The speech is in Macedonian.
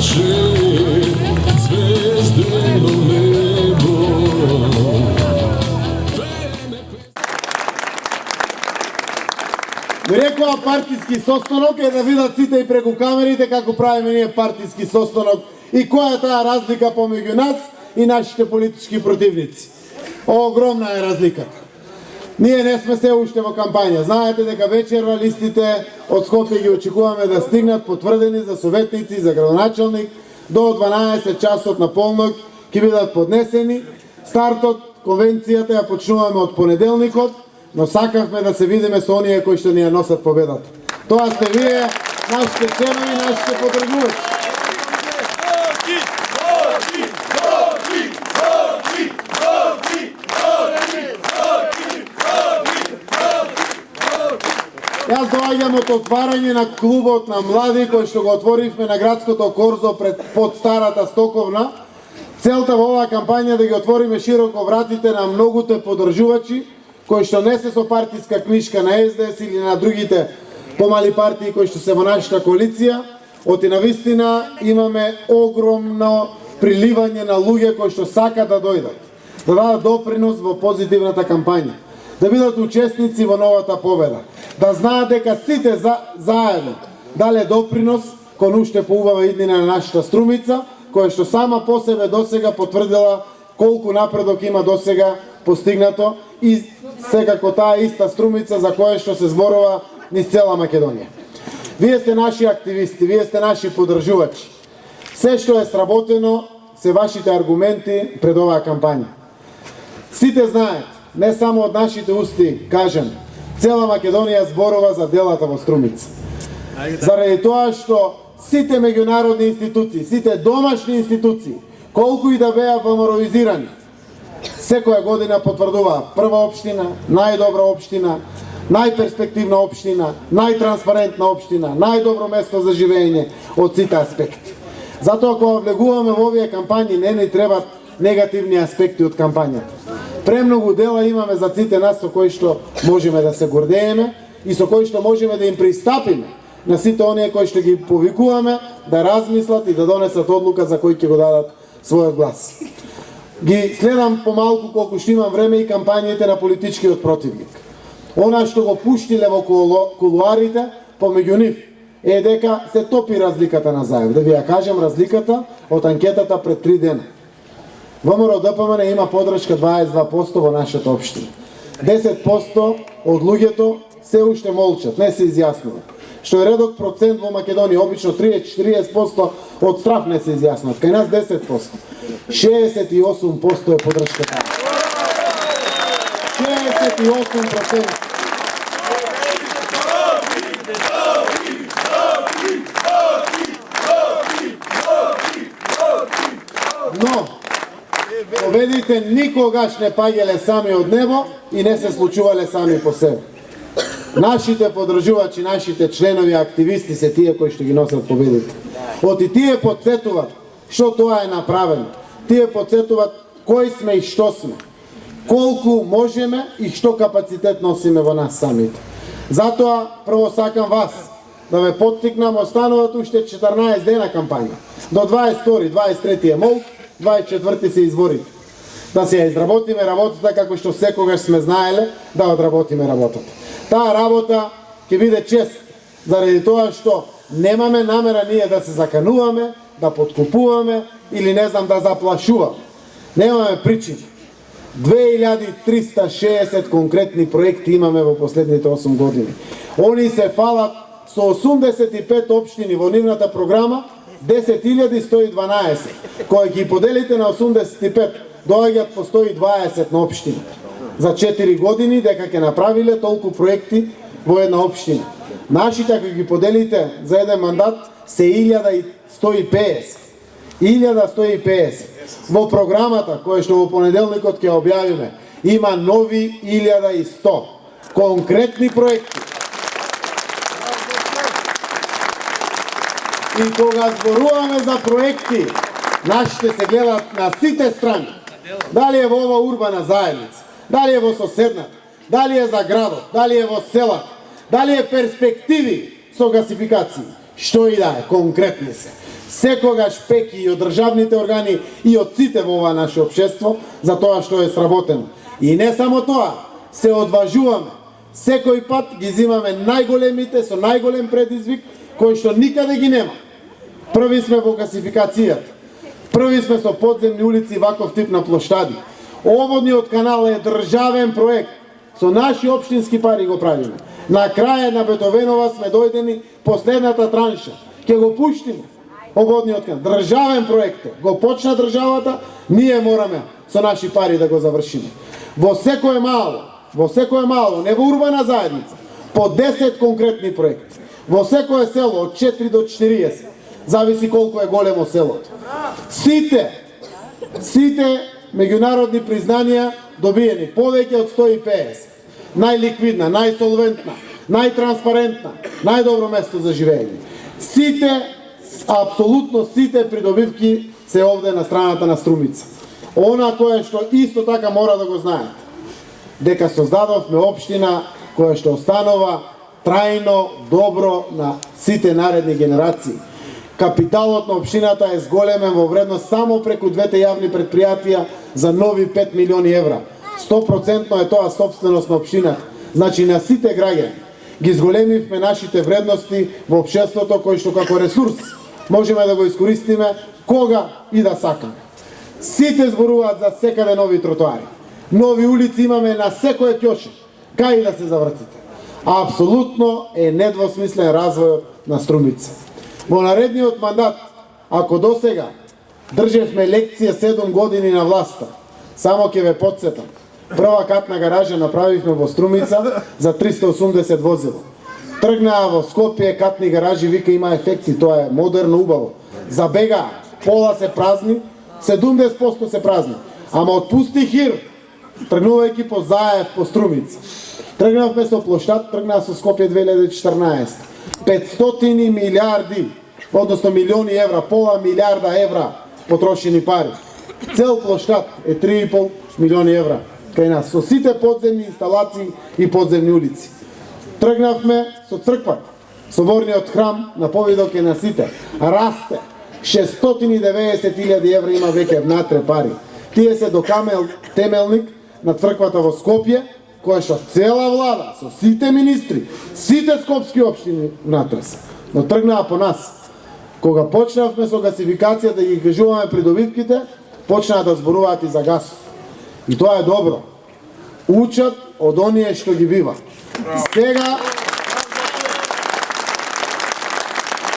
нашли звездено небо. Ми рекува партиски состанок е да видат сите и преку камерите како правиме ние партиски состанок и која е таа разлика помеѓу нас и нашите политички противници. Огромна е разликата. Ние не сме се уште во кампања. Знаете дека вечерва листите од Скопје ги очекуваме да стигнат потврдени за советници, за градоначалник, до 12 часот на полнок ќе бидат поднесени. Стартот, конвенцијата ја почнуваме од понеделникот, но сакавме да се видиме со оние кои што ни ја носат победата. Тоа сте вие, нашите членови, нашите подржувачи. Јас доаѓам од отварање на клубот на млади кој што го отворивме на градското корзо под старата стоковна. Целта во оваа кампања да ги отвориме широко вратите на многуте подржувачи кои што не се со партиска книшка на СДС или на другите помали партии кои што се во нашата коалиција. Оти навистина имаме огромно приливање на луѓе кои што сакаат да дојдат, да дадат допринос во позитивната кампања, да бидат учесници во новата победа, да знаат дека сите заедно дале допринос кон уште поубава иднина на нашата Струмица, која што сама по себе досега потврдила колку напредок има досега постигнато и секако таа иста Струмица за која што се зборува низ цела Македонија. Вие сте наши активисти, вие сте наши подржувачи. Се што е сработено се вашите аргументи пред оваа кампања. Сите знаат, не само од нашите усти кажем, цела Македонија зборува за делата во Струмица. Заради тоа што сите меѓународни институции, сите домашни институции, колку и да беа фаморовизирани, секоја година потврдуваа прва општина, најдобра општина, најперспективна општина, најтранспарентна општина, најдобро место за живење од сите аспекти. Затоа кога влегуваме во овие кампањи не ни требат негативни аспекти од кампањата. Премногу дела имаме за сите нас со кои што можеме да се гордееме и со кои што можеме да им пристапиме на сите оние кои што ги повикуваме да размислат и да донесат одлука за кој ќе го дадат својот глас. Ги следам помалку колку што имам време и кампањите на политичкиот противник. Она што го пуштиле во кулуарите помеѓу нив е дека се топи разликата на заев. Да ви ја кажем разликата од анкетата пред 3 дена. ВМРО ДПМН има подршка 22% во нашата општина. 10% од луѓето се уште молчат, не се изјаснуваат. Што е редок процент во Македонија, обично 30-40% од страф не се изјаснуваат, кај нас 10%. 68% е подршката. 68%. Но, победите никогаш не паѓале сами од небо и не се случувале сами по себе. Нашите подржувачи, нашите членови, активисти се тие кои што ги носат победите. Оти тие подсетуваат што тоа е направено. Тие подсетуваат кои сме и што сме. Колку можеме и што капацитет носиме во нас самите. Затоа прво сакам вас да ве поттикнам, остануваат уште 14 дена кампања. До 22, 23 е молк, 24 се изборите. Да се ја изработиме работата како што секогаш сме знаеле да одработиме работата. Таа работа ќе биде чест, заради тоа што немаме намера ние да се закануваме, да подкупуваме или не знам да заплашуваме. Немаме причини. 2360 конкретни проекти имаме во последните 8 години. Они се фалат со 85 општини во нивната програма, 10.112. Кога ги поделите на 85, доаѓаат по 120 на општина. За 4 години дека ќе направиле толку проекти во една општина. Нашите, ако ги поделите за еден мандат, се 1150. 1150. Во програмата, која што во понеделникот ќе објавиме, има нови 1100. Конкретни проекти. И кога зборуваме за проекти, нашите се гледаат на сите страни. Дали е во ова урбана заедница, дали е во соседната, дали е за градот, дали е во селата, дали е перспективи со гасификации. што и да е, конкретни се. Секогаш пеки и од државните органи и од сите во ова наше општество за тоа што е сработено. И не само тоа, се одважуваме. Секој пат ги зимаме најголемите со најголем предизвик кој што никаде ги нема. Први сме во гасификацијата. Први сме со подземни улици и ваков тип на плоштади. Оводниот канал е државен проект. Со наши општински пари го правиме. На крај на Бетовенова сме дојдени последната транша. Ќе го пуштиме. Оводниот канал. Државен проект е. Го почна државата, ние мораме со наши пари да го завршиме. Во секое мало, не во урбана заедница, по 10 конкретни проекти. Во секое село од 4 до 40, зависи колку е големо селото. Сите меѓународни признанија добиени, повеќе од 150. Најликвидна, најсолвентна, најтранспарентна, најдобро место за живење. Апсолутно сите придобивки се овде на страната на Струмица. Она кое што исто така мора да го знаете, дека создадовме општина која што останува трајно добро на сите наредни генерации. Капиталот на општината е зголемен во вредност само преку двете јавни предпријатија за нови 5 милиони евра. 100% е тоа собственост на општината. Значи на сите граѓани ги зголемивме нашите вредности во општеството кој што како ресурс можеме да го искористиме кога и да сакаме. Сите зборуваат за секаде нови тротоари. Нови улици имаме на секој ќоше, кај да се завртите. Апсолутно е недвосмислен развојот на Струмица. Во наредниот мандат, ако досега држевме лекција 7 години на власта, само ќе ве потсетам, прва катна гаража направивме во Струмица за 380 возила. Тргнаа во Скопје катни гаражи, вика има ефекти, тоа е модерно, убаво. Забегаа, пола се празни, 70% се празни. Ама отпусти хир, тргнувајќи по Заев, по Струмица. Тргнавме со плоштад, тргнаа со Скопје 2014. 500 милиарди, односно милиони евра, пола милиарда евра потрошени пари. Цел плоштад е 3,5 милиони евра кај нас, со сите подземни инсталации и подземни улици. Тргнавме со црквата, соборниот храм на повидок е на сите, расте. 690.000 евра има веќе внатре пари. Тие се до темелник на црквата во Скопје, која што цела влада, со сите министри, сите скопски општини внатре се. Но тргнаа по нас. Кога почнавме со гасификација да ги кажуваме придобивките, почнаа да зборуваат и за гасов. И тоа е добро. Учат од оние што ги бива. Сега